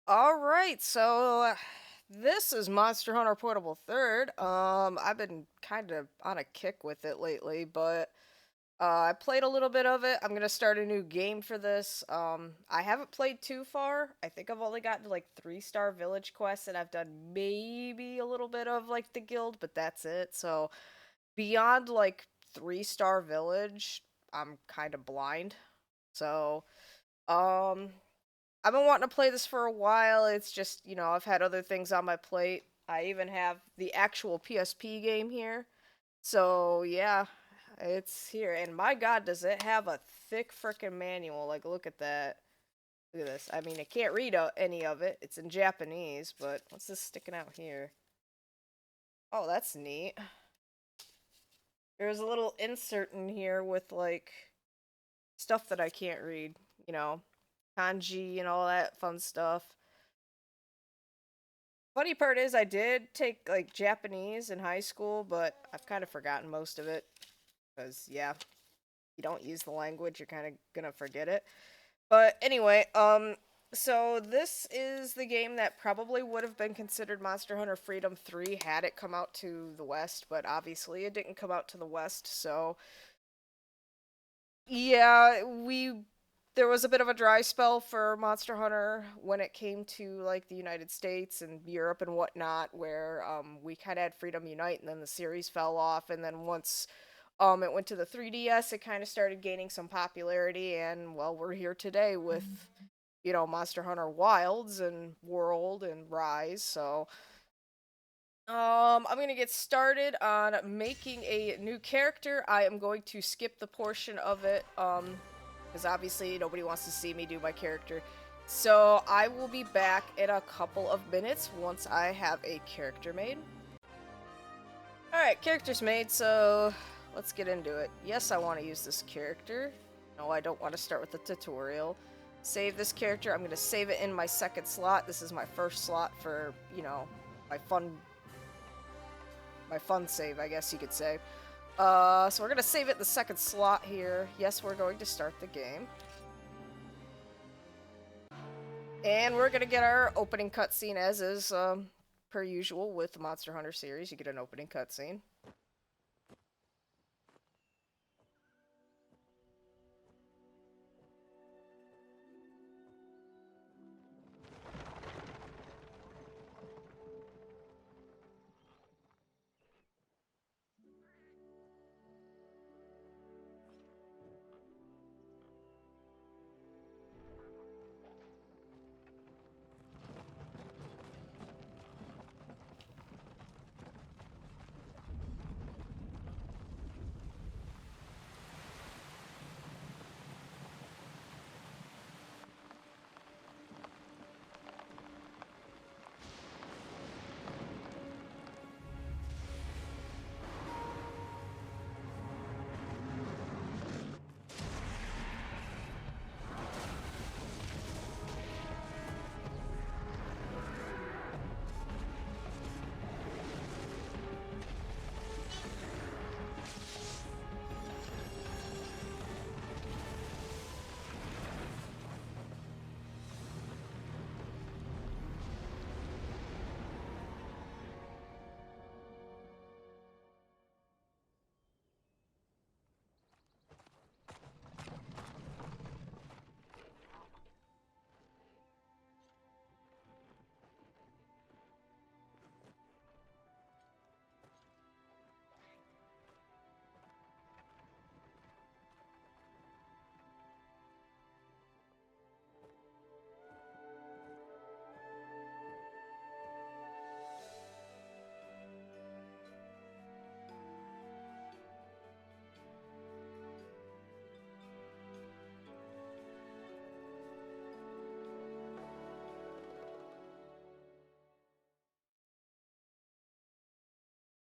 Alright, so this is Monster Hunter Portable Third. I've been kind of on a kick with it lately, but I played a little bit of it. I'm gonna start a new game for this. I haven't played too far. I think I've only gotten to like 3-star village quests, and I've done maybe a little bit of like the guild, but that's it. So beyond like 3-star village, I'm kind of blind. So, um, I've been wanting to play this for a while. It's just, I've had other things on my plate. I even have the actual PSP game here. So, yeah, it's here. And my god, does it have a thick frickin' manual. Like, look at that. Look at this. I mean, I can't read any of it. It's in Japanese, but what's this sticking out here? Oh, that's neat. There's a little insert in here with, like, stuff that I can't read. You know, kanji and all that fun stuff. Funny part is I did take like Japanese in high school, but I've kind of forgotten most of it because yeah, you don't use the language, you're kind of gonna forget it. But anyway, so this is the game that probably would have been considered Monster Hunter Freedom 3 had it come out to the West, but obviously it didn't come out to the West, so yeah, there was a bit of a dry spell for Monster Hunter when it came to like the United States and Europe and whatnot, where we kind of had Freedom Unite, and then the series fell off, and then once it went to the 3DS, it kind of started gaining some popularity, and well, we're here today with Monster Hunter Wilds and World and Rise, so. I'm gonna get started on making a new character. I am going to skip the portion of it, because obviously nobody wants to see me do my character. So I will be back in a couple of minutes once I have a character made. Alright, character's made, so let's get into it. Yes, I want to use this character. No, I don't want to start with the tutorial. Save this character. I'm going to save it in my second slot. This is my first slot for, my fun save, I guess you could say. So we're gonna save it in the second slot here. Yes, we're going to start the game. And we're gonna get our opening cutscene as is, per usual with the Monster Hunter series. You get an opening cutscene.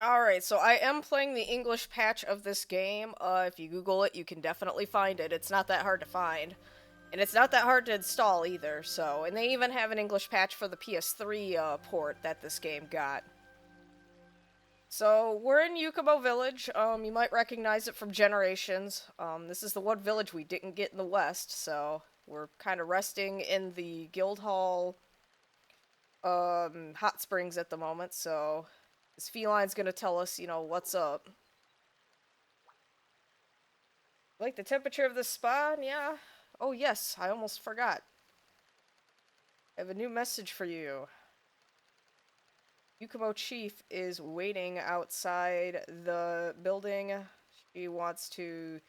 Alright, so I am playing the English patch of this game. If you Google it, you can definitely find it. It's not that hard to find. And it's not that hard to install either, so. And they even have an English patch for the PS3 port that this game got. So, we're in Yukumo Village. You might recognize it from Generations. This is the one village we didn't get in the West, so we're kind of resting in the guild hall hot springs at the moment, so this feline's gonna tell us, you know, what's up. Like the temperature of the spa? Yeah. Oh yes, I almost forgot. I have a new message for you. Yukumo Chief is waiting outside the building. She wants to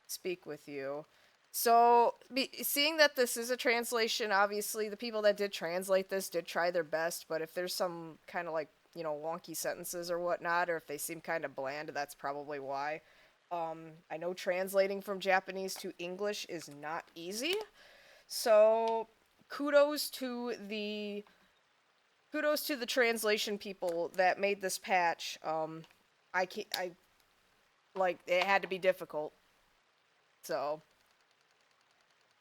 speak with you. So, seeing that this is a translation, obviously the people that did translate this did try their best, but if there's some kind of like, you know, wonky sentences or whatnot, or if they seem kind of bland, that's probably why. I know translating from Japanese to English is not easy, so kudos to the translation people that made this patch. I like it had to be difficult. So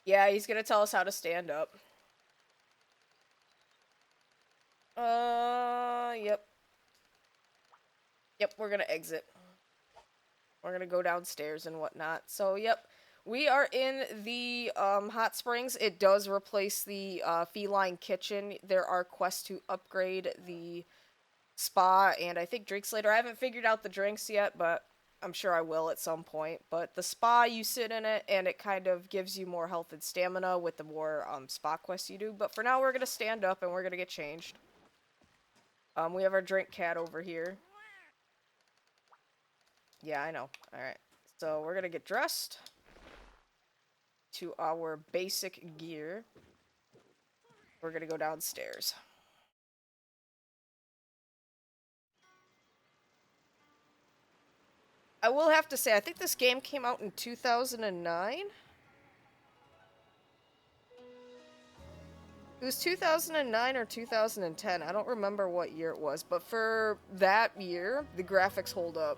yeah, he's gonna tell us how to stand up. Yep. Yep, we're gonna exit. We're gonna go downstairs and whatnot. So yep, we are in the hot springs. It does replace the feline kitchen. There are quests to upgrade the spa and I think drinks later. I haven't figured out the drinks yet, but I'm sure I will at some point. But the spa, you sit in it and it kind of gives you more health and stamina with the more spa quests you do. But for now, we're gonna stand up and we're gonna get changed. We have our drink cat over here. Yeah, I know. All right, so we're gonna get dressed to our basic gear. We're gonna go downstairs. I will have to say, I think this game came out in 2009. It was 2009 or 2010. I don't remember what year it was, but for that year, the graphics hold up.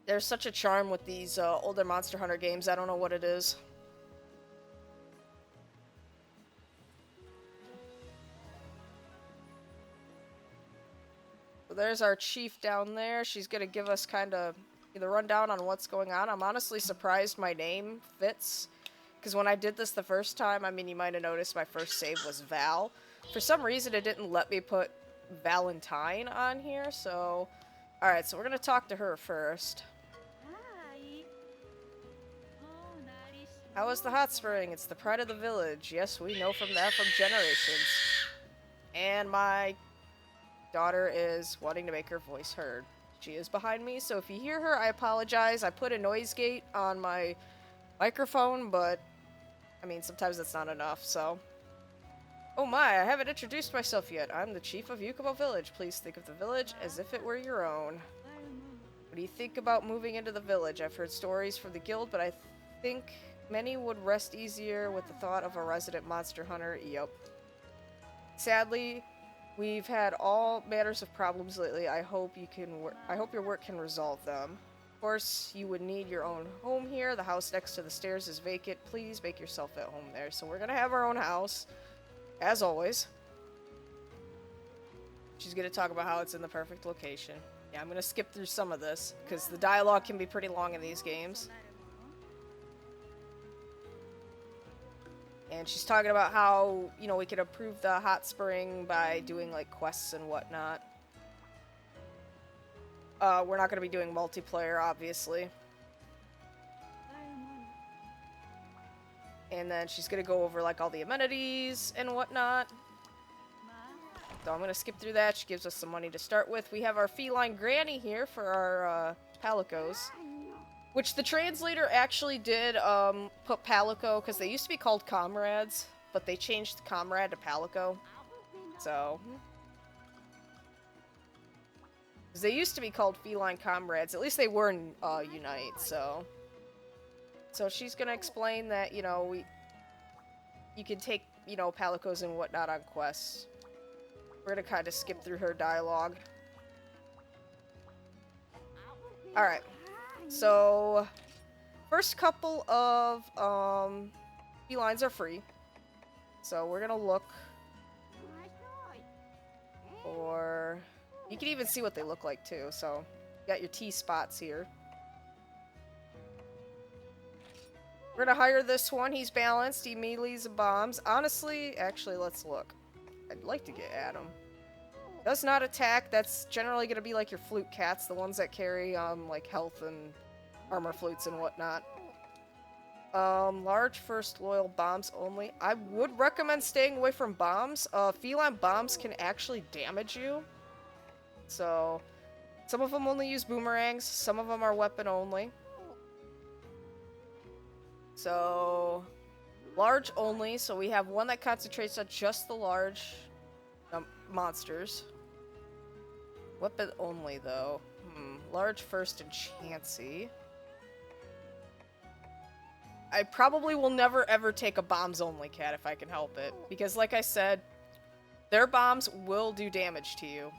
There's such a charm with these older Monster Hunter games. I don't know what it is. So there's our chief down there. She's gonna give us kind of the rundown on what's going on. I'm honestly surprised my name fits. Because when I did this the first time, I mean, you might have noticed my first save was Val. For some reason, it didn't let me put Valentine on here, so... Alright, so we're gonna talk to her first. How is the hot spring? It's the pride of the village. Yes, we know from that from generations. And my daughter is wanting to make her voice heard. She is behind me, so if you hear her, I apologize. I put a noise gate on my microphone, but I mean, sometimes that's not enough, so... Oh my, I haven't introduced myself yet. I'm the chief of Yukumo Village. Please think of the village as if it were your own. What do you think about moving into the village? I've heard stories from the guild, but I think many would rest easier with the thought of a resident monster hunter. Yup. Sadly, we've had all manners of problems lately. I hope your work can resolve them. Of course, you would need your own home here. The house next to the stairs is vacant. Please make yourself at home there. So we're gonna have our own house, as always. She's gonna talk about how it's in the perfect location. Yeah, I'm gonna skip through some of this, because the dialogue can be pretty long in these games. And she's talking about how, you know, we could improve the hot spring by doing, like, quests and whatnot. We're not going to be doing multiplayer, obviously. And then she's going to go over, like, all the amenities and whatnot. So I'm going to skip through that. She gives us some money to start with. We have our feline granny here for our palicos. Which the translator actually did put palico, because they used to be called comrades, but they changed comrade to palico. So... they used to be called feline comrades. At least they were in Unite, so... So she's gonna explain that, you know, you can take, you know, palicos and whatnot on quests. We're gonna kind of skip through her dialogue. Alright. So... first couple of felines are free. So we're gonna look for... you can even see what they look like too, so you got your T-spots here. We're gonna hire this one. He's balanced. He melees and bombs. Honestly, actually, let's look. I'd like to get Adam. Does not attack. That's generally gonna be like your flute cats, the ones that carry like health and armor flutes and whatnot. Large first loyal bombs only. I would recommend staying away from bombs. Feline bombs can actually damage you. So, some of them only use boomerangs. Some of them are weapon only. So, large only. So we have one that concentrates on just the large monsters. Weapon only, though. Large first and chancy. I probably will never ever take a bombs only cat if I can help it. Because like I said, their bombs will do damage to you.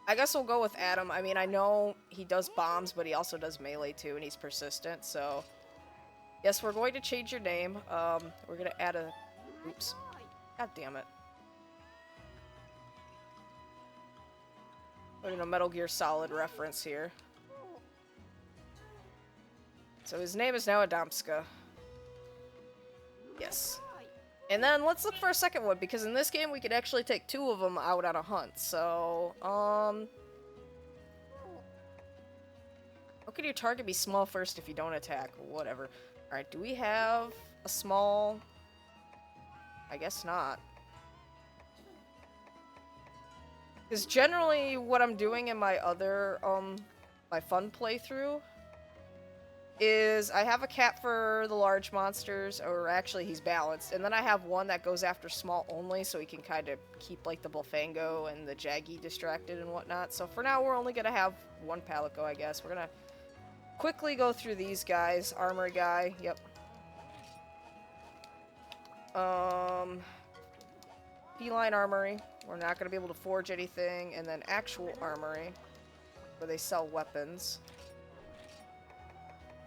I guess we'll go with Adam. I mean, I know he does bombs, but he also does melee too, and he's persistent, so... Yes, we're going to change your name. We're gonna add a... Oops. God damn it. Putting a Metal Gear Solid reference here. So his name is now Adamska. Yes. And then let's look for a second one, because in this game we could actually take two of them out on a hunt. So, how can your target be small first if you don't attack? Whatever. Alright, do we have a small... I guess not. Because generally what I'm doing in my other, my fun playthrough is I have a cat for the large monsters, or actually he's balanced, and then I have one that goes after small only, so he can kind of keep like the Bullfango and the Jaggy distracted and whatnot. So for now we're only gonna have one Palico, I guess. We're gonna quickly go through these guys. Armory guy, yep. Feline armory. We're not gonna be able to forge anything, and then actual armory, where they sell weapons.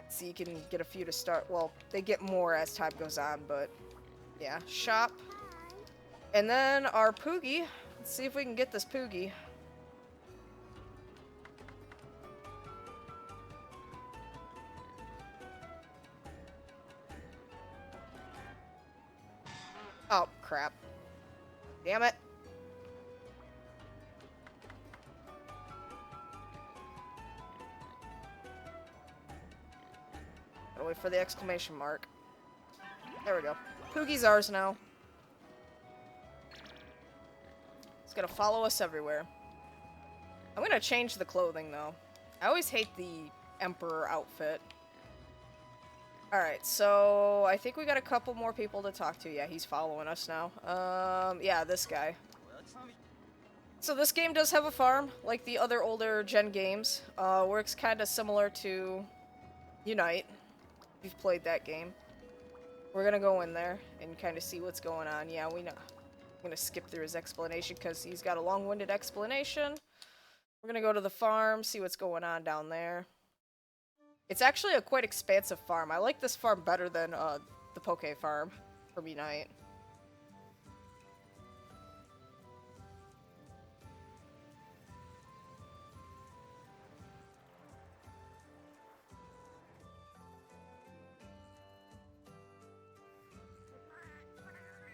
So you can get a few to start. Well, they get more as time goes on, but yeah. Shop. And then our Poogie. Let's see if we can get this Poogie. Oh, crap. Damn it. Gotta wait for the exclamation mark. There we go. Poogie's ours now. It's gonna follow us everywhere. I'm gonna change the clothing, though. I always hate the Emperor outfit. Alright, so I think we got a couple more people to talk to. Yeah, he's following us now. Yeah, this guy. So this game does have a farm, like the other older gen games. Works kind of similar to Unite, if you've played that game. We're gonna go in there and kind of see what's going on. Yeah, we know. I'm gonna skip through his explanation because he's got a long-winded explanation. We're gonna go to the farm, see what's going on down there. It's actually a quite expansive farm. I like this farm better than the Poke farm from Unite.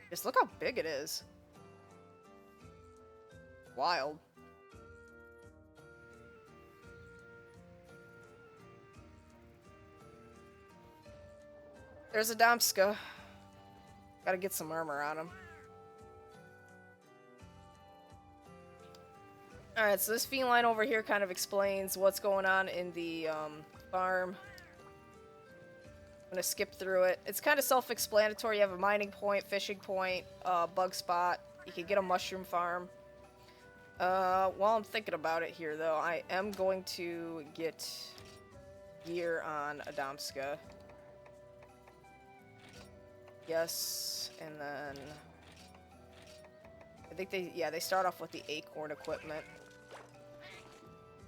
Just look how big it is. Wild. There's a Damska. Gotta get some armor on him. Alright, so this feline over here kind of explains what's going on in the farm. I'm gonna skip through it. It's kind of self-explanatory. You have a mining point, fishing point, bug spot. You can get a mushroom farm. While I'm thinking about it here, though, I am going to get gear on Adamska. Yes, and then I think they start off with the acorn equipment,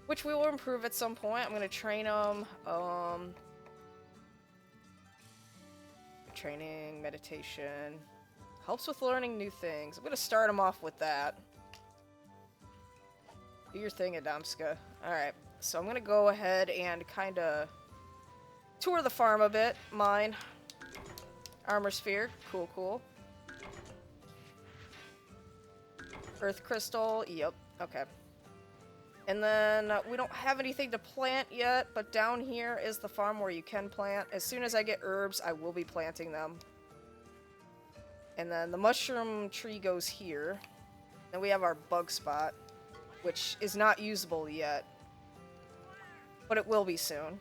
which we will improve at some point. I'm gonna train them. Training, meditation, helps with learning new things. I'm gonna start them off with that. Do your thing, Adamska. Alright. so I'm gonna go ahead and kind of tour the farm a bit. Mine. Armor sphere. Cool, cool. Earth crystal. Yep. Okay. And then we don't have anything to plant yet, but down here is the farm where you can plant. As soon as I get herbs, I will be planting them. And then the mushroom tree goes here. Then we have our bug spot, which is not usable yet, but it will be soon.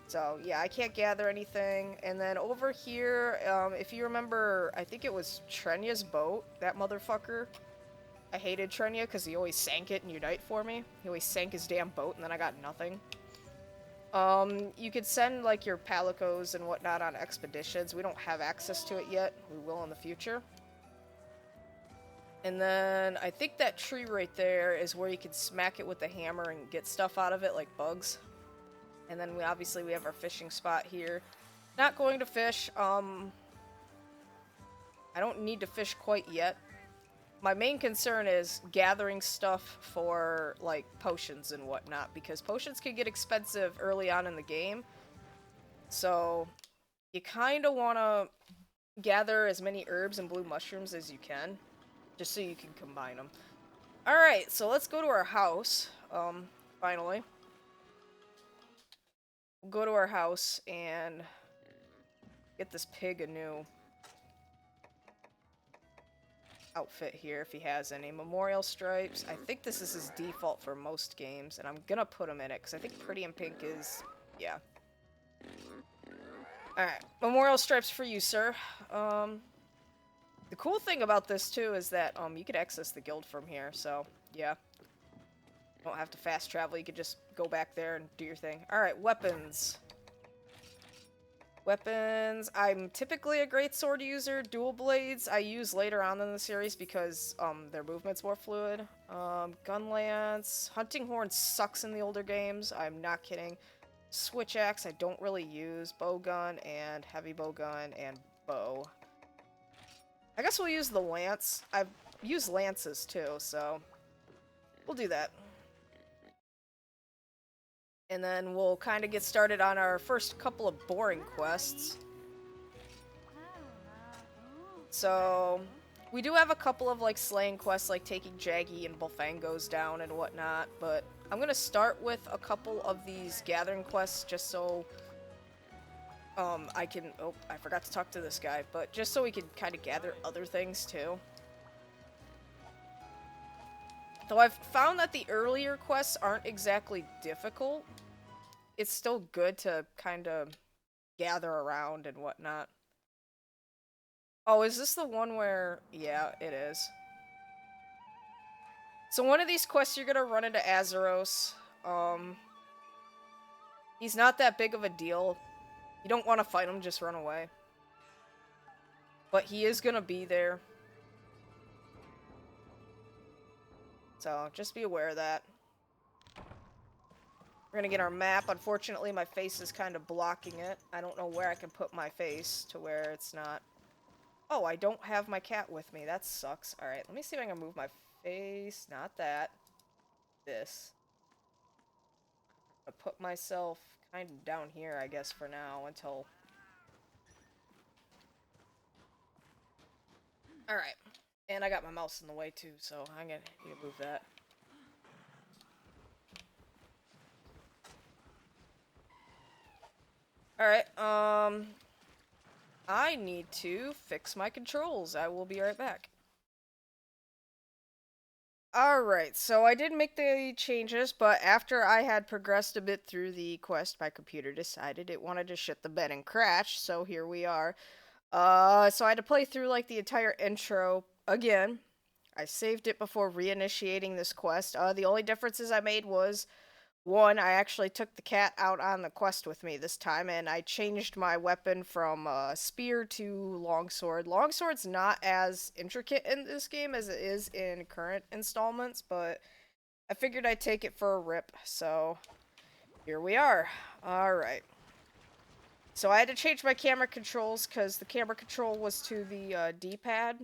So, yeah, I can't gather anything. And then over here, if you remember, I think it was Trenya's boat, that motherfucker. I hated Trenya because he always sank it in Unite for me. He always sank his damn boat and then I got nothing. You could send, like, your palicos and whatnot on expeditions. We don't have access to it yet. We will in the future. And then I think that tree right there is where you can smack it with the hammer and get stuff out of it, like bugs. And then we obviously have our fishing spot here. Not going to fish. I don't need to fish quite yet. My main concern is gathering stuff for, like, potions and whatnot, because potions can get expensive early on in the game. So, you kind of want to gather as many herbs and blue mushrooms as you can, just so you can combine them. Alright, so let's go to our house, finally. We'll go to our house and get this pig a new outfit here if he has any. Memorial stripes. I think this is his default for most games, and I'm gonna put him in it because I think pretty in pink is, yeah. Alright, memorial stripes for you, sir. The cool thing about this too is that you could access the guild from here, so yeah. You don't have to fast travel, you could just go back there and do your thing. Alright, weapons. Weapons. I'm typically a greatsword user. Dual blades I use later on in the series because their movement's more fluid. Gun lance. Hunting horn sucks in the older games. I'm not kidding. Switch axe I don't really use. Bow gun and heavy bow gun and bow. I guess we'll use the lance. I've used lances too, so we'll do that. And then we'll kind of get started on our first couple of boring quests. So, we do have a couple of, like, slaying quests, like taking Jaggy and Bullfangos down and whatnot, but I'm gonna start with a couple of these gathering quests just so I can... Oh, I forgot to talk to this guy, but just so we can kind of gather other things, too. Though I've found that the earlier quests aren't exactly difficult, it's still good to kind of gather around and whatnot. Oh, is this the one where... Yeah, it is. So one of these quests you're gonna run into Azeros. He's not that big of a deal. You don't want to fight him, just run away. But he is gonna be there. So, just be aware of that. We're gonna get our map. Unfortunately, my face is kind of blocking it. I don't know where I can put my face to where it's not... Oh, I don't have my cat with me. That sucks. Alright, let me see if I can move my face. Not that. This. I'll put myself kind of down here, I guess, for now, until... Alright. And I got my mouse in the way, too, so I'm gonna need to move that. Alright, I need to fix my controls. I will be right back. Alright, so I did make the changes, but after I had progressed a bit through the quest, my computer decided it wanted to shit the bed and crash, so here we are. So I had to play through, like, the entire intro again. I saved it before reinitiating this quest. The only differences I made was, one, I actually took the cat out on the quest with me this time, and I changed my weapon from spear to longsword. Longsword's not as intricate in this game as it is in current installments, but I figured I'd take it for a rip, so here we are. Alright. So I had to change my camera controls because the camera control was to the D-pad.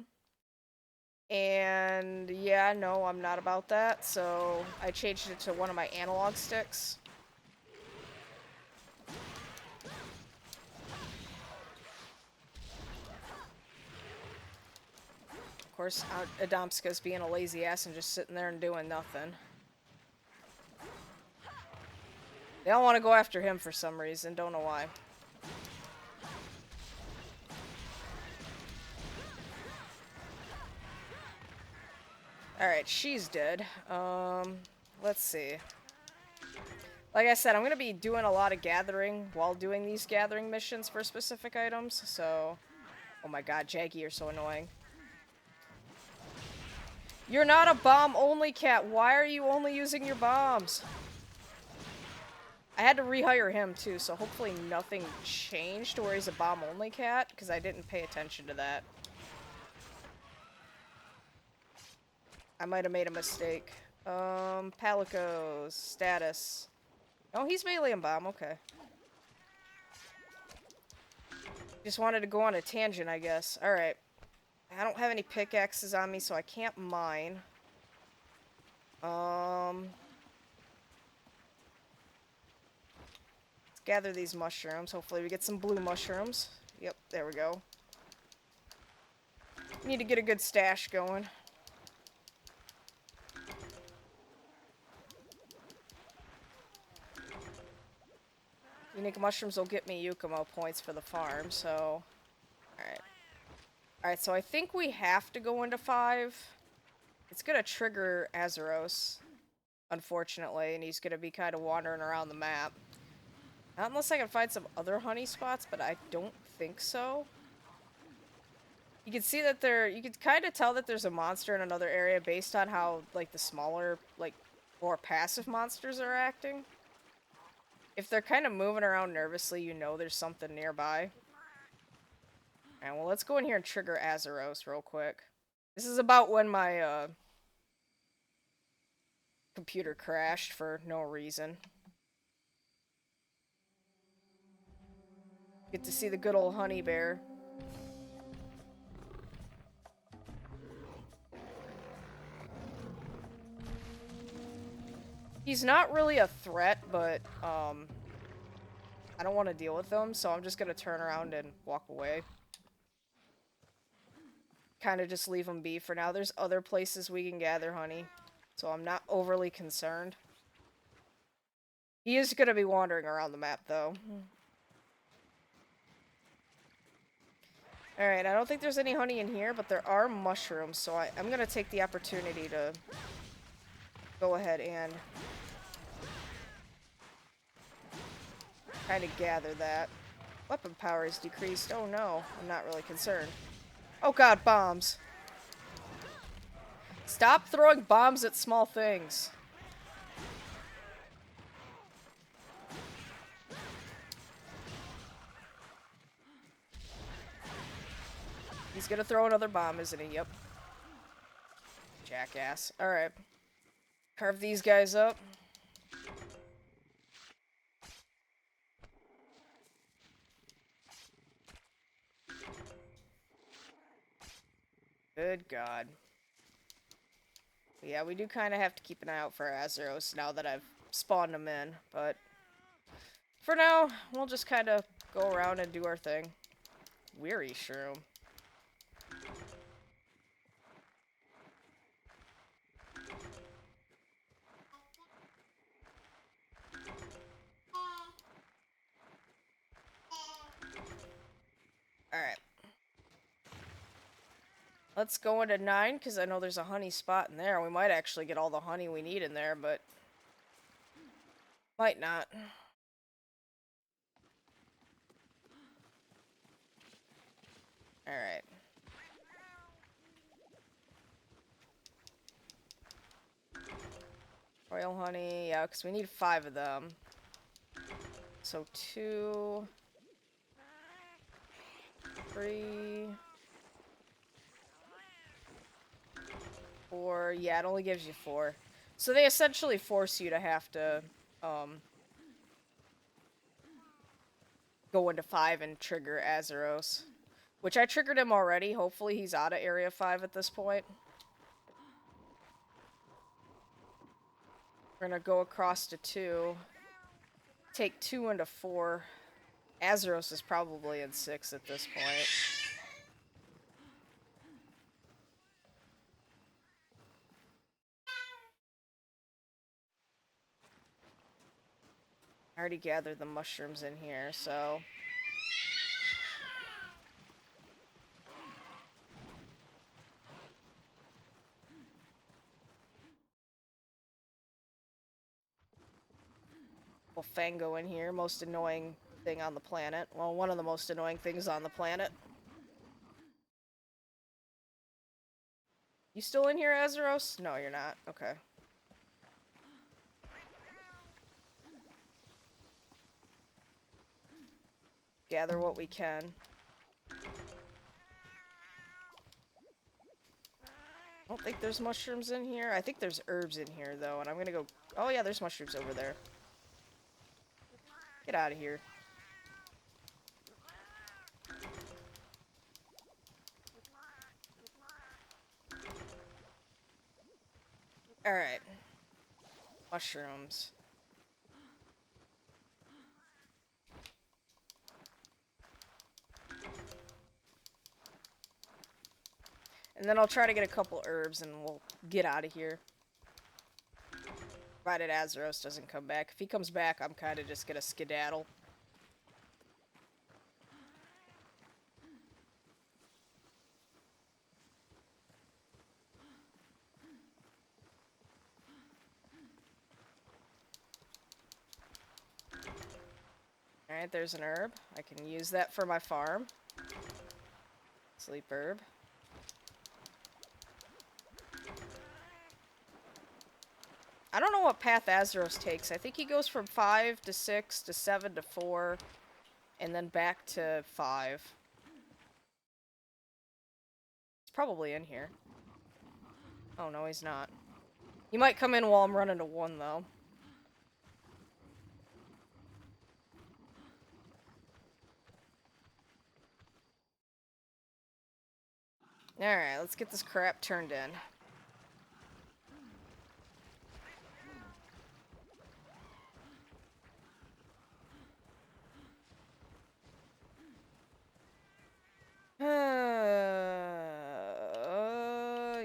And yeah, no, I'm not about that, so I changed it to one of my analog sticks. Of course, Adamska's being a lazy ass and just sitting there and doing nothing. They all want to go after him for some reason, don't know why. Alright, she's dead. Let's see. Like I said, I'm gonna be doing a lot of gathering while doing these gathering missions for specific items, so... Oh my god, Jaggy, you're so annoying. You're not a bomb-only cat. Why are you only using your bombs? I had to rehire him, too, so hopefully nothing changed to where he's a bomb-only cat, because I didn't pay attention to that. I might have made a mistake. Palico's status. Oh, he's melee and bomb, okay. Just wanted to go on a tangent, I guess. Alright. I don't have any pickaxes on me, so I can't mine. Let's gather these mushrooms. Hopefully we get some blue mushrooms. Yep, there we go. Need to get a good stash going. Unique mushrooms will get me Yukumo points for the farm, so... Alright. Alright, so I think we have to go into 5. It's gonna trigger Azeros, unfortunately, and he's gonna be kind of wandering around the map. Not unless I can find some other honey spots, but I don't think so. You can see that you can kind of tell that there's a monster in another area based on how, like, the smaller, like, more passive monsters are acting. If they're kind of moving around nervously, you know there's something nearby. Alright, well, let's go in here and trigger Azeros real quick. This is about when my, computer crashed for no reason. Get to see the good old honey bear. He's not really a threat, but, I don't want to deal with them, so I'm just gonna turn around and walk away. Kind of just leave him be for now. There's other places we can gather honey, so I'm not overly concerned. He is gonna be wandering around the map, though. Alright, I don't think there's any honey in here, but there are mushrooms, so I'm gonna take the opportunity to go ahead and kind of gather that. Weapon power is decreased. Oh no, I'm not really concerned. Oh god, bombs. Stop throwing bombs at small things. He's gonna throw another bomb, isn't he? Yep. Jackass. Alright. Carve these guys up. Good god. But yeah, we do kind of have to keep an eye out for Azeros now that I've spawned them in, but for now, we'll just kind of go around and do our thing. Weary shroom. Alright. Let's go into 9, because I know there's a honey spot in there. We might actually get all the honey we need in there, but might not. Alright. Royal honey, yeah, because we need 5 of them. So 2, 3, 4. Yeah, it only gives you 4. So they essentially force you to have to, go into 5 and trigger Azeros. Which I triggered him already. Hopefully he's out of Area 5 at this point. We're gonna go across to 2. Take 2 into 4. Azeros is probably in 6 at this point. I already gathered the mushrooms in here, so... Fango in here, most annoying thing on the planet. Well, one of the most annoying things on the planet. You still in here, Azeros? No, you're not. Okay. Gather what we can. I don't think there's mushrooms in here. I think there's herbs in here, though, and I'm gonna go... Oh, yeah, there's mushrooms over there. Get out of here. Alright. Mushrooms. And then I'll try to get a couple herbs and we'll get out of here. Provided Azeros doesn't come back. If he comes back, I'm kind of just gonna skedaddle. Alright, there's an herb. I can use that for my farm. Sleep herb. I don't know what path Azeros takes. I think he goes from 5 to 6 to 7 to 4, and then back to 5. He's probably in here. Oh, no, he's not. He might come in while I'm running to 1, though. Alright, let's get this crap turned in.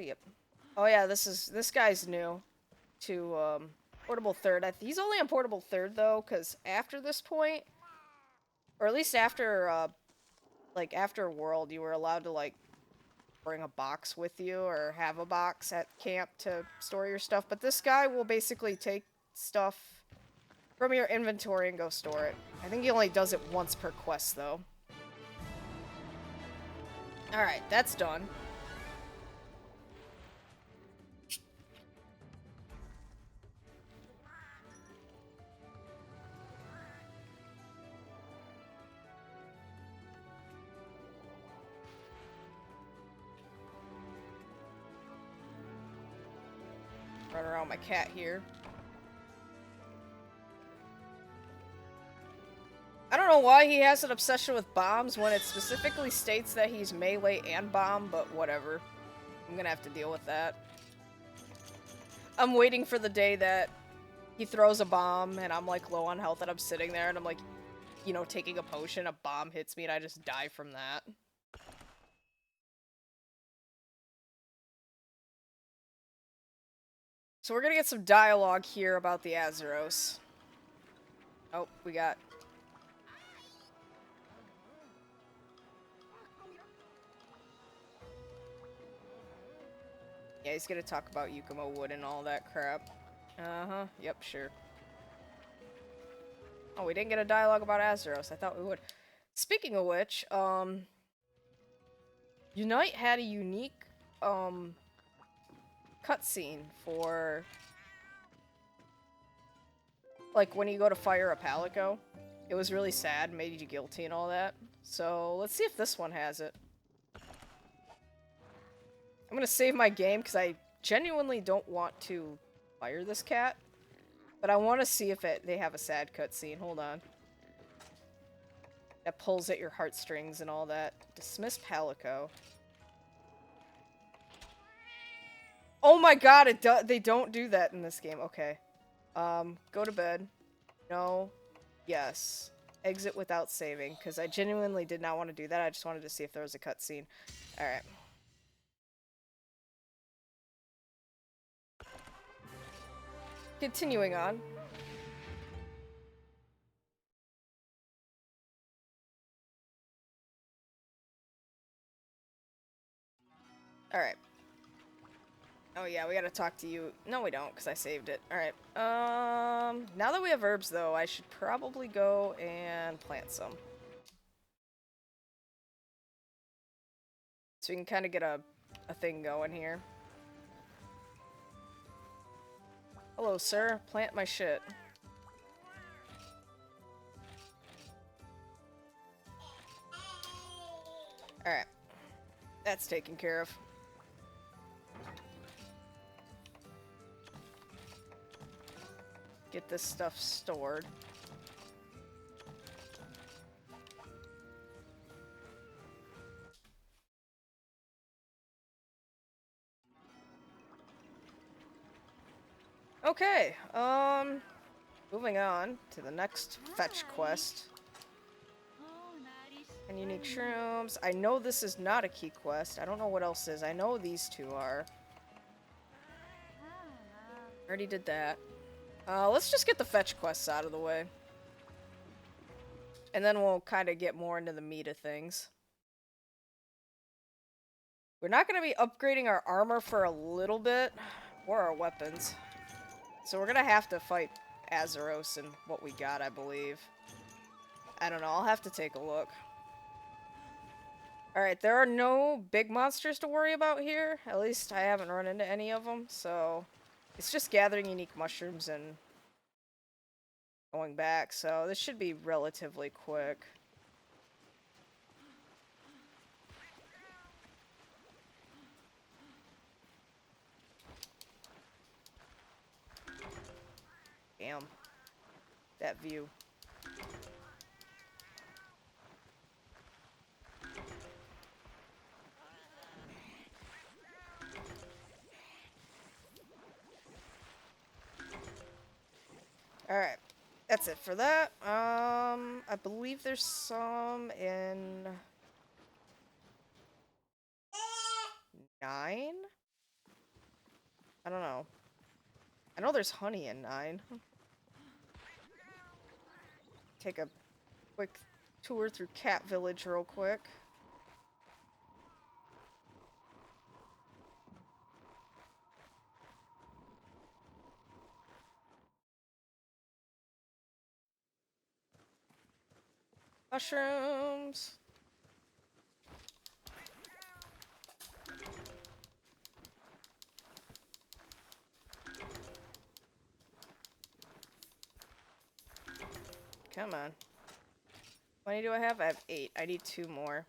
Yep. Oh yeah, this guy's new to portable third. He's only on portable third though, because after this point, or at least after like after World, you were allowed to like bring a box with you or have a box at camp to store your stuff. But this guy will basically take stuff from your inventory and go store it. I think he only does it once per quest though. Alright, that's done. Run around my cat here. I don't know why he has an obsession with bombs when it specifically states that he's melee and bomb, but whatever. I'm gonna have to deal with that. I'm waiting for the day that he throws a bomb and I'm like low on health and I'm sitting there and I'm like, you know, taking a potion, a bomb hits me and I just die from that. So we're gonna get some dialogue here about the Azeros. Oh, we got... Yeah, he's gonna talk about Yukumo wood and all that crap. Uh-huh, yep, sure. Oh, we didn't get a dialogue about Azeros. I thought we would. Speaking of which, Unite had a unique, cutscene for... like, when you go to fire a Palico. It was really sad, made you guilty and all that. So, let's see if this one has it. I'm gonna save my game because I genuinely don't want to fire this cat. But I want to see if they have a sad cutscene. Hold on. That pulls at your heartstrings and all that. Dismiss Palico. Oh my god, they don't do that in this game. Okay. Go to bed. No. Yes. Exit without saving, because I genuinely did not want to do that. I just wanted to see if there was a cutscene. Alright. Continuing on. Alright. Oh yeah, we gotta talk to you. No, we don't, because I saved it. Alright. Now that we have herbs, though, I should probably go and plant some. So we can kind of get a thing going here. Hello, sir. Plant my shit. Alright. That's taken care of. Get this stuff stored. Okay, moving on to the next fetch quest. And unique shrooms. I know this is not a key quest. I don't know what else is. I know these two are. Already did that. Let's just get the fetch quests out of the way. And then we'll kind of get more into the meat of things. We're not going to be upgrading our armor for a little bit, or our weapons. So we're going to have to fight Azeros and what we got, I believe. I don't know, I'll have to take a look. Alright, there are no big monsters to worry about here. At least I haven't run into any of them, so... It's just gathering unique mushrooms and... going back, so this should be relatively quick. Damn. That view. Alright. That's it for that. I believe there's some in... 9? I don't know. I know there's honey in 9. Take a quick tour through Cat Village real quick. Mushrooms! Come on. How many do I have? I have 8. I need 2 more.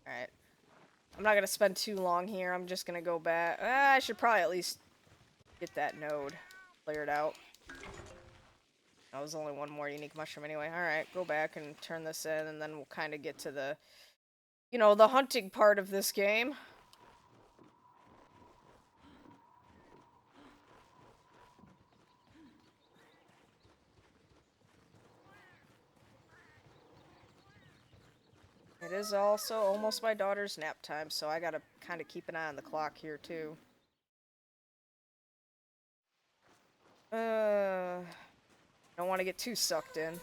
Alright. I'm not gonna spend too long here. I'm just gonna go back. I should probably at least get that node cleared out. That was only 1 more unique mushroom anyway. Alright, go back and turn this in, and then we'll kind of get to the, you know, the hunting part of this game. It is also almost my daughter's nap time, so I gotta kind of keep an eye on the clock here, too. Don't want to get too sucked in.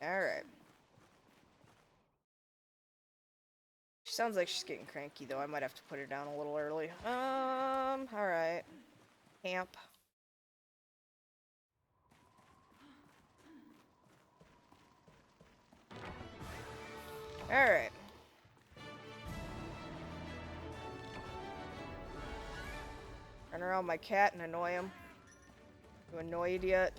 Alright. She sounds like she's getting cranky, though. I might have to put her down a little early. Alright. Camp. Alright. Run around my cat and annoy him. You annoyed yet?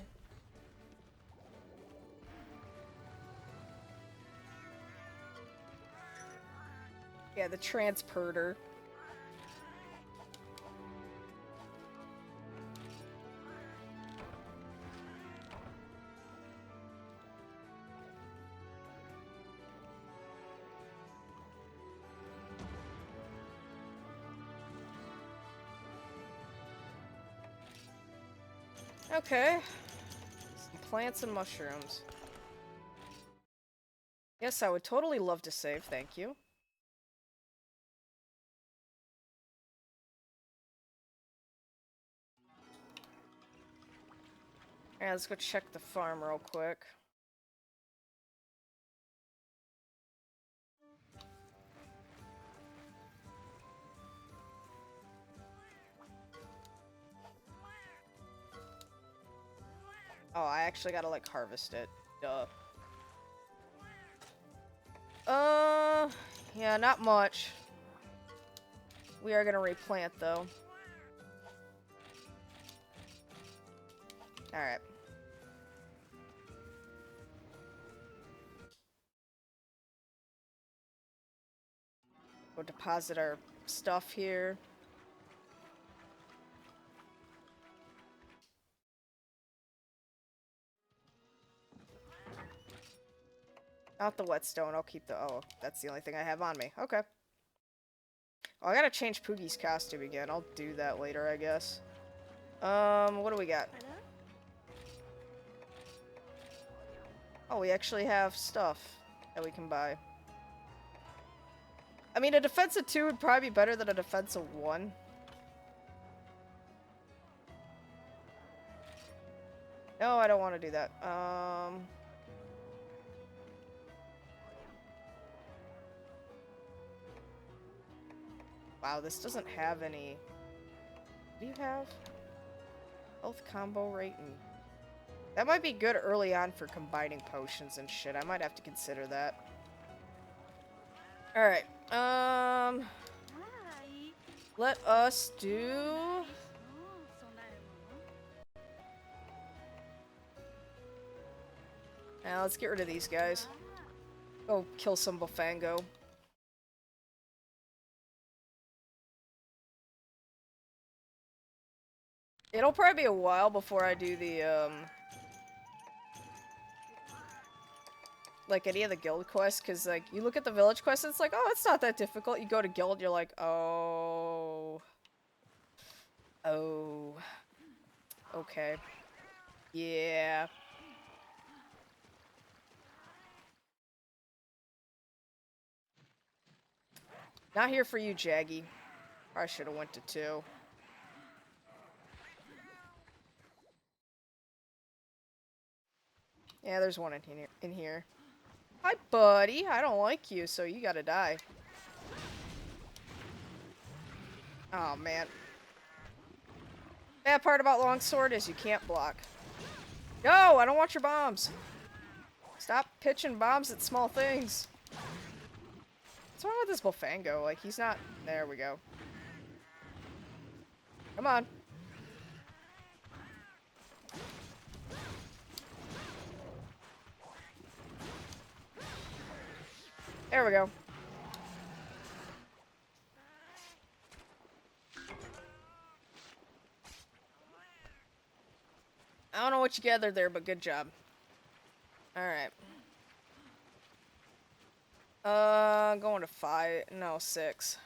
Yeah, the transporter. Okay. Some plants and mushrooms. Yes, I would totally love to save, thank you. Alright, let's go check the farm real quick. Oh, I actually gotta, like, harvest it. Duh. Yeah, not much. We are gonna replant, though. Alright. We'll deposit our stuff here. Not the whetstone, I'll keep the... Oh, that's the only thing I have on me. Okay. Oh, I gotta change Poogie's costume again. I'll do that later, I guess. What do we got? Oh, we actually have stuff that we can buy. I mean, a defensive 2 would probably be better than a defensive 1. No, I don't want to do that. Wow, this doesn't have any... What do you have? Health combo rate and... That might be good early on for combining potions and shit. I might have to consider that. Alright, let us do... Now, let's get rid of these guys. Go kill some Bufango. It'll probably be a while before I do the, like, any of the guild quests, because, like, you look at the village quests, and it's like, oh, it's not that difficult. You go to guild, you're like, oh... Oh... Okay. Yeah... Not here for you, Jaggy. I should have went to 2. Yeah, there's one in here. Hi, buddy. I don't like you, so you gotta die. Oh, man. Bad part about longsword is you can't block. No, I don't want your bombs. Stop pitching bombs at small things. What's wrong with this Bufango? Like, he's not... There we go. Come on. There we go. I don't know what you gathered there, but good job. Alright. Going to 5. No, 6.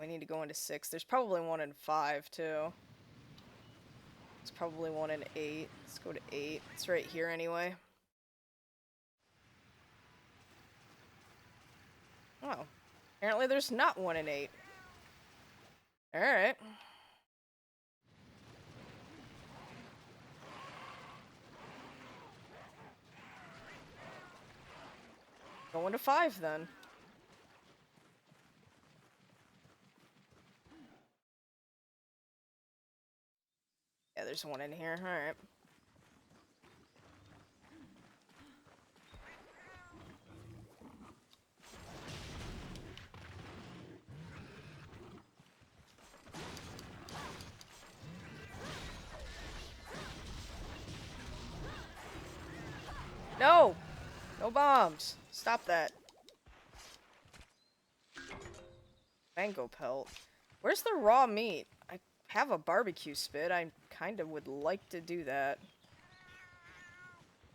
We need to go into 6. There's probably one in 5, too. There's probably one in 8. Let's go to 8. It's right here anyway. Oh. Apparently there's not one in 8. Alright. Going to 5 then. Yeah, there's one in here. Alright. No! No bombs! Stop that. Mango pelt. Where's the raw meat? I have a barbecue spit. I kind of would like to do that.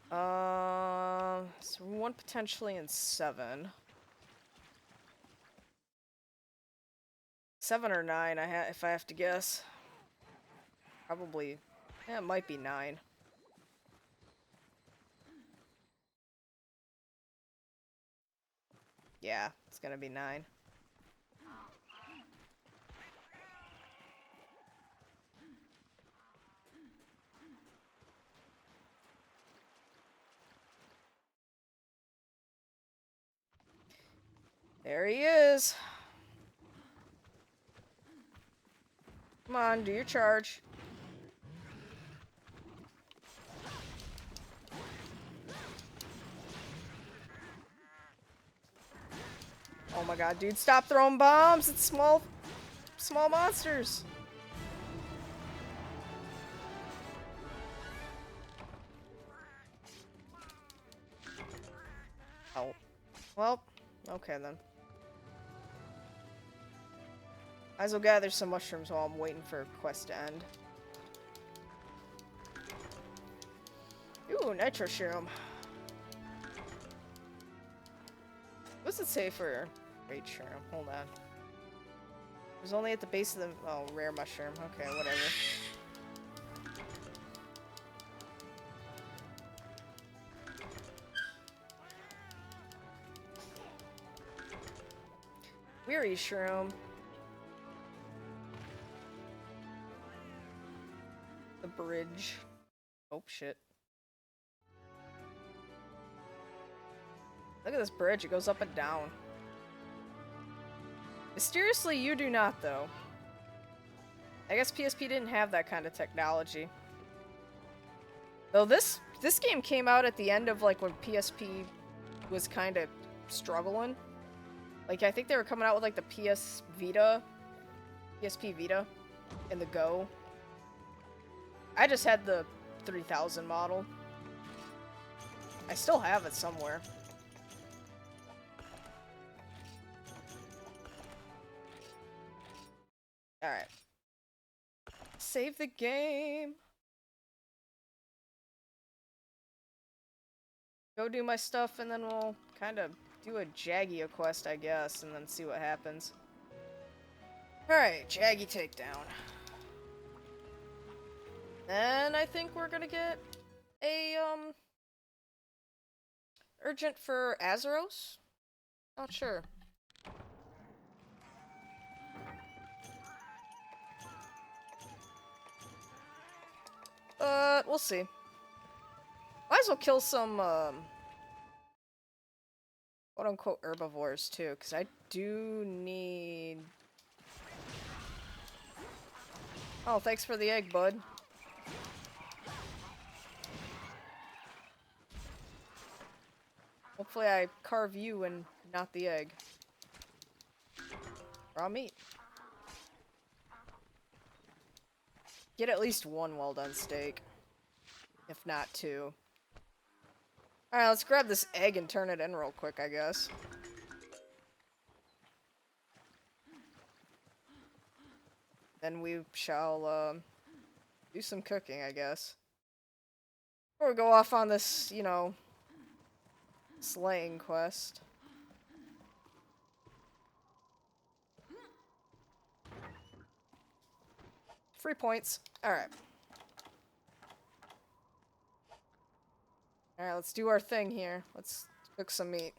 So one potentially in 7. 7 or 9, if I have to guess. Probably Yeah, it might be 9. Yeah, it's gonna be 9. There he is. Come on, do your charge. Oh my god, dude, stop throwing bombs! It's small monsters! Oh. Well, okay then. Might as well gather some mushrooms while I'm waiting for a quest to end. Ooh, nitro serum. What's it say for raid serum? Hold on. It was only at the base of the... Oh, rare mushroom. Okay, whatever. Weary shroom. The bridge. Oh, shit. Look at this bridge. It goes up and down. Mysteriously, you do not, though. I guess PSP didn't have that kind of technology. Though this game came out at the end of, like, when PSP was kind of struggling. Like, I think they were coming out with, like, the PSP Vita, and the Go. I just had the 3000 model. I still have it somewhere. Alright. Save the game. Go do my stuff, and then we'll kind of do a Jaggy quest, I guess, and then see what happens. Alright, Jaggy takedown. Then I think we're gonna get a, urgent for Azeros? Not sure. But we'll see. Might as well kill some, quote-unquote herbivores, too, because I do need... Oh, thanks for the egg, bud. Hopefully I carve you and not the egg. Raw meat. Get at least one well-done steak. If not two. Alright, let's grab this egg and turn it in real quick, I guess. Then we shall, do some cooking, I guess. Or go off on this, you know, slaying quest. Free points. Alright. Alright, let's do our thing here. Let's cook some meat.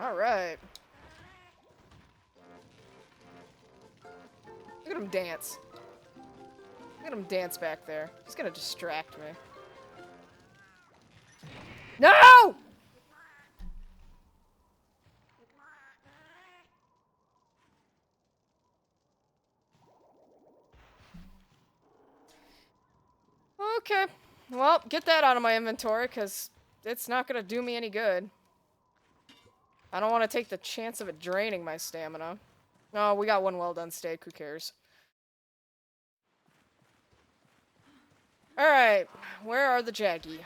Alright. Look at him dance. Look at him dance back there. He's gonna distract me. No! Okay. Well, get that out of my inventory, because it's not gonna do me any good. I don't want to take the chance of it draining my stamina. No, we got one well-done steak. Who cares? Alright. Where are the Jaggy?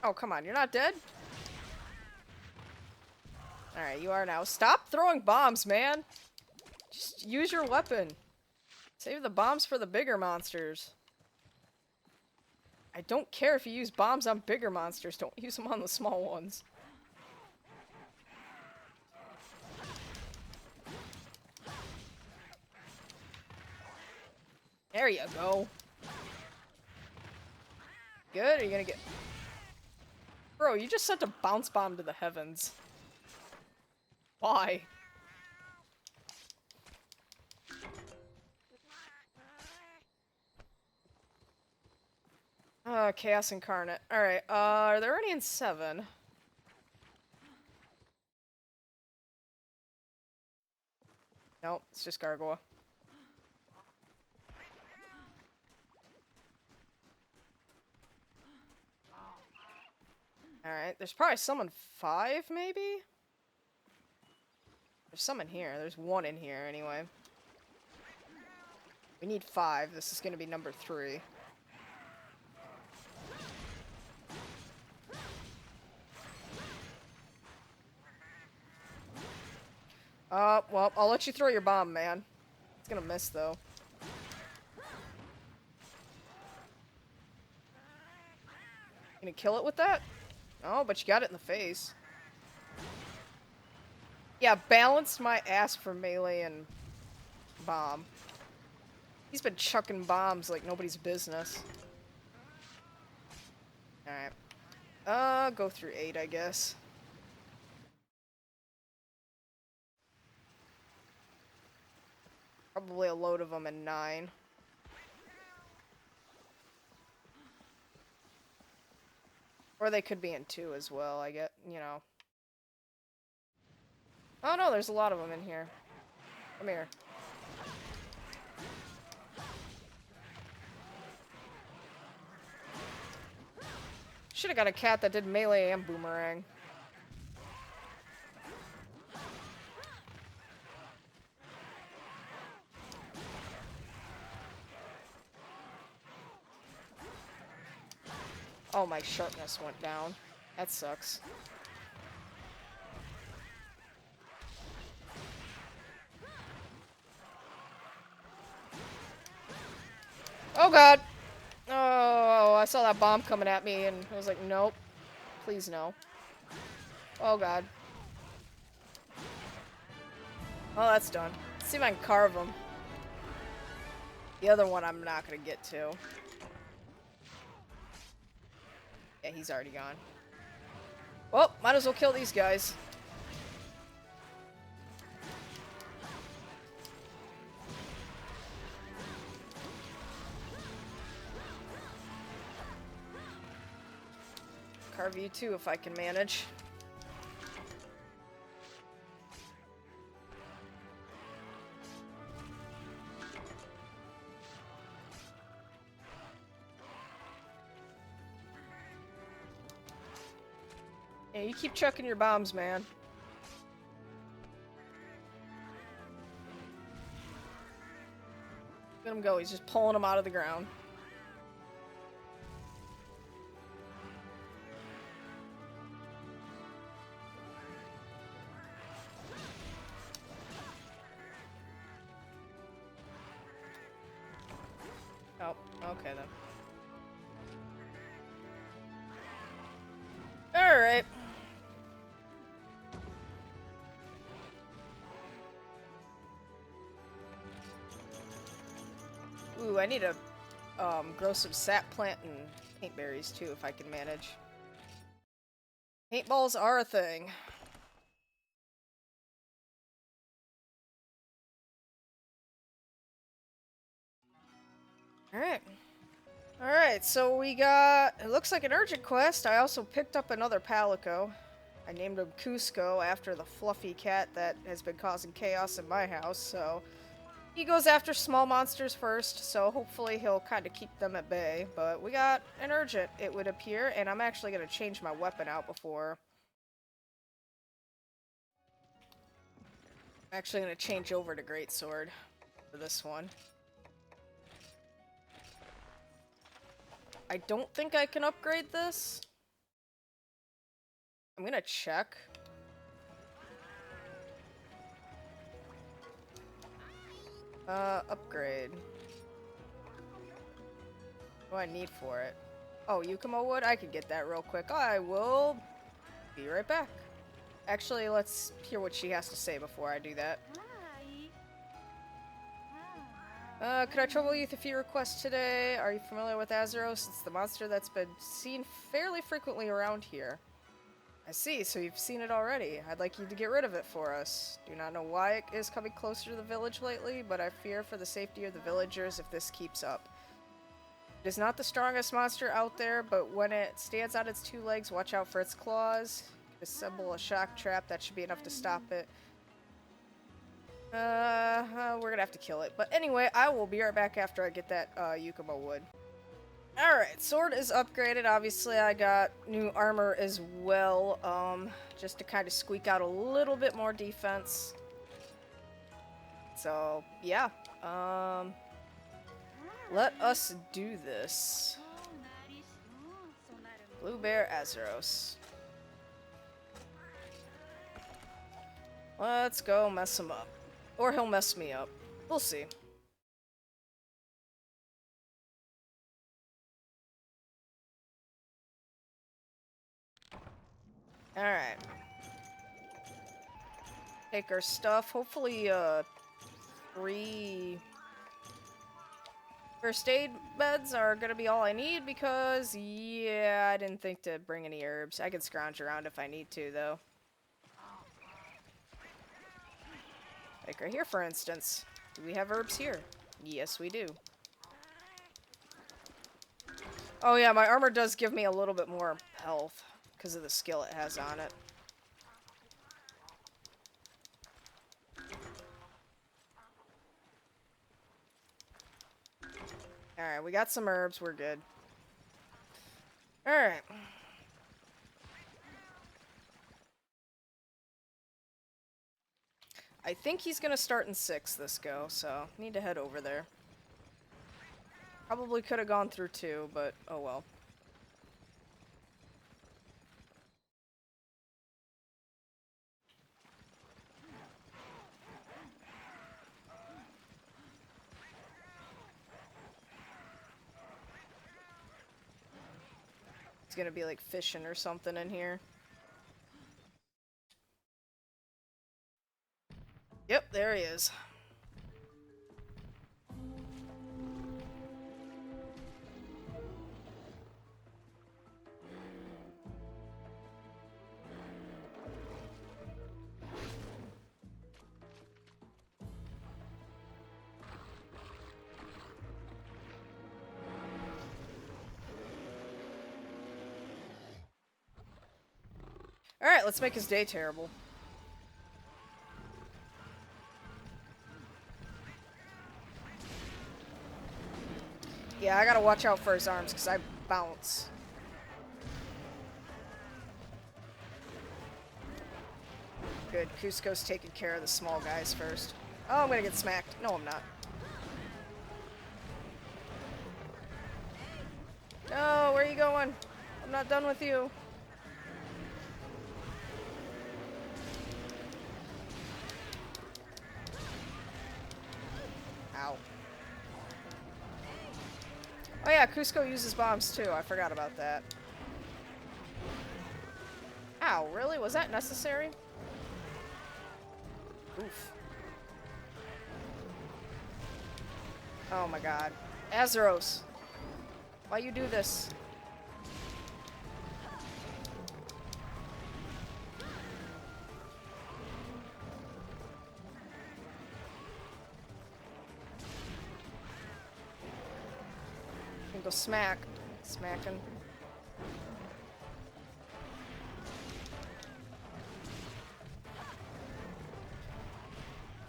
Oh, come on, you're not dead? Alright, you are now. Stop throwing bombs, man! Just use your weapon. Save the bombs for the bigger monsters. I don't care if you use bombs on bigger monsters, don't use them on the small ones. There you go. Good, are you gonna get... Bro, you just sent a bounce bomb to the heavens. Why? Chaos Incarnate. Alright, are there any in 7? Nope, it's just Gargoyle. Alright, there's probably some in 5, maybe? There's some in here. There's 1 in here, anyway. We need 5. This is gonna be number 3. Well, I'll let you throw your bomb, man. It's gonna miss, though. Gonna kill it with that? Oh, but you got it in the face. Yeah, balanced my ass for melee and bomb. He's been chucking bombs like nobody's business. Alright. Go through 8, I guess. Probably a load of them in 9. Or they could be in 2 as well, I get, you know. Oh no, there's a lot of them in here. Come here. Should've got a cat that did melee and boomerang. Oh, my sharpness went down. That sucks. Oh god! Oh, I saw that bomb coming at me and I was like, nope. Please no. Oh god. Oh, that's done. Let's see if I can carve him. The other one I'm not gonna get to. Yeah, he's already gone. Well, might as well kill these guys. Carve you too if I can manage. Yeah, you keep chucking your bombs, man. Let him go, he's just pulling them out of the ground. Oh, okay then. Alright. Ooh, I need to grow some sap plant and paint berries too if I can manage. Paintballs are a thing. Alright. Alright, so we got, it looks like an urgent quest. I also picked up another Palico. I named him Cusco after the fluffy cat that has been causing chaos in my house, so he goes after small monsters first, so hopefully he'll kind of keep them at bay. But we got an urgent, it would appear, and I'm actually going to change my weapon out before. I'm actually going to change over to Greatsword for this one. I don't think I can upgrade this. I'm gonna check. Upgrade. What do I need for it? Oh, Yukumo wood? I could get that real quick. I will be right back. Actually, let's hear what she has to say before I do that. Could I trouble you with a few requests today? Are you familiar with Azeros? It's the monster that's been seen fairly frequently around here. I see, so you've seen it already. I'd like you to get rid of it for us. Do not know why it is coming closer to the village lately, but I fear for the safety of the villagers if this keeps up. It is not the strongest monster out there, but when it stands on its 2 legs, watch out for its claws. Assemble a shock trap, that should be enough to stop it. We're gonna have to kill it. But anyway, I will be right back after I get that, Yukumo wood. Alright, sword is upgraded. Obviously, I got new armor as well, just to kind of squeak out a little bit more defense. So, yeah, let us do this. Blue Bear Azeros. Let's go mess him up. Or he'll mess me up. We'll see. Alright. Take our stuff. Hopefully, 3 first aid beds are gonna be all I need because, yeah, I didn't think to bring any herbs. I can scrounge around if I need to, though. Like right here, for instance. Do we have herbs here? Yes, we do. Oh yeah, my armor does give me a little bit more health because of the skill it has on it. Alright, we got some herbs. We're good. Alright. I think he's gonna start in 6 this go, so need to head over there. Probably could have gone through 2, but oh well. It's gonna be like fishing or something in here. Yep, there he is. Alright, let's make his day terrible. Yeah, I gotta watch out for his arms, because I bounce. Good, Cusco's taking care of the small guys first. Oh, I'm gonna get smacked. No, I'm not. No, where are you going? I'm not done with you. Ow. Oh yeah, Cusco uses bombs too. I forgot about that. Ow, really? Was that necessary? Oof. Oh my god. Azeros. Why you do this? You can go smacking.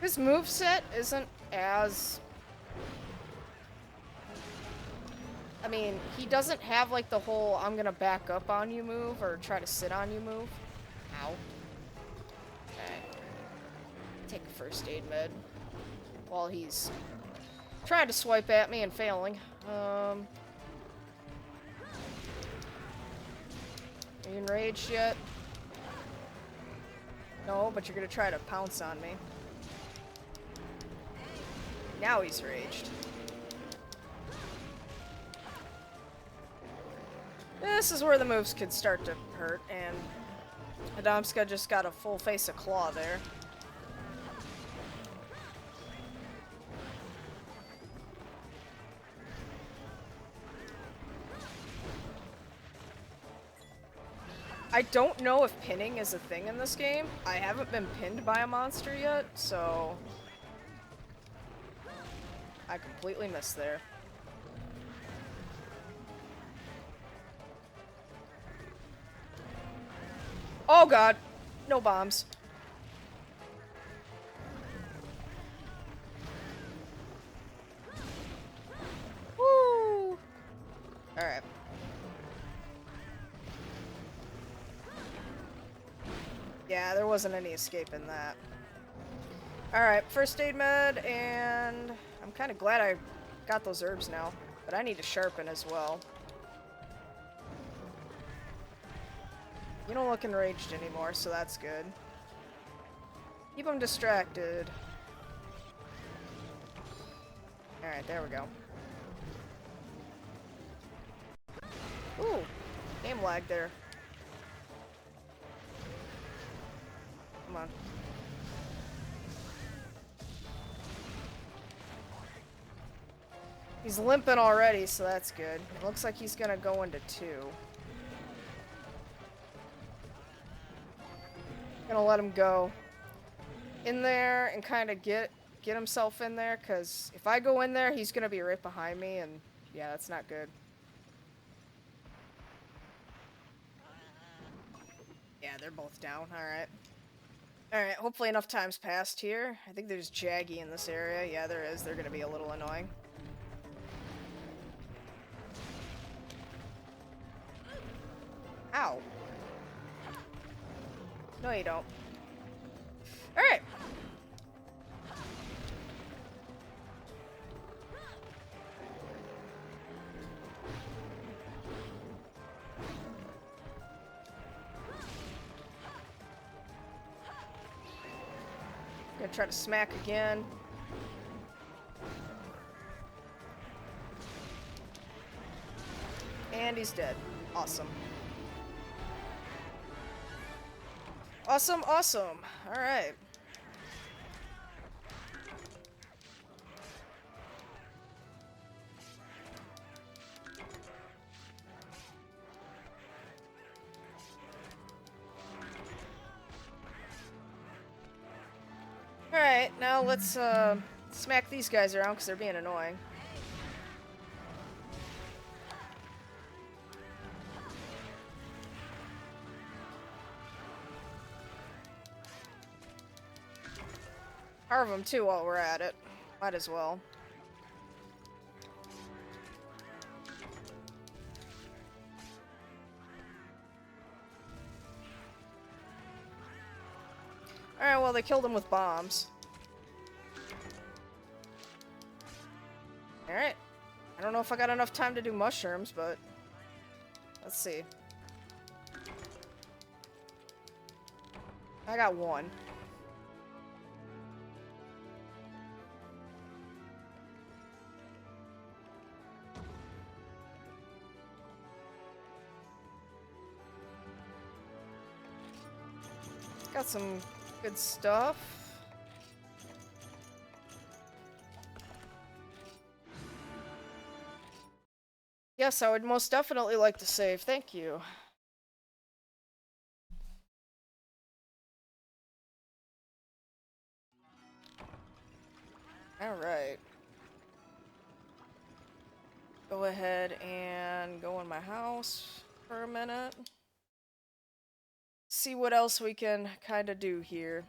His moveset isn't as... I mean, he doesn't have like the whole I'm gonna back up on you move or try to sit on you move. Ow. Okay. Take a first aid med while he's trying to swipe at me and failing. Are you enraged yet? No, but you're gonna try to pounce on me. Now he's raged. This is where the moves could start to hurt, and Adamska just got a full face of claw there. I don't know if pinning is a thing in this game. I haven't been pinned by a monster yet, so I completely missed there. Oh god! No bombs. Woo! Alright. Yeah, there wasn't any escape in that. Alright, first aid med, and I'm kind of glad I got those herbs now, but I need to sharpen as well. You don't look enraged anymore, so that's good. Keep him distracted. Alright, there we go. Ooh, game lag there. Come on. He's limping already, so that's good. It looks like he's gonna go into 2. Gonna let him go in there and kind of get himself in there, because if I go in there, he's gonna be right behind me, and yeah, that's not good. Yeah, they're both down. Alright. Alright, hopefully enough time's passed here. I think there's Jaggy in this area. Yeah, there is. They're gonna be a little annoying. Ow. No, you don't. Alright. Gonna try to smack again. And he's dead. Awesome. Awesome, awesome. Alright. Alright, now let's smack these guys around because they're being annoying. Carve them too while we're at it. Might as well. Alright, well, they killed him with bombs. Alright. I don't know if I got enough time to do mushrooms, but let's see. I got one. Got some good stuff. Yes, I would most definitely like to save. Thank you. Alright. Go ahead and go in my house for a minute. See what else we can kind of do here.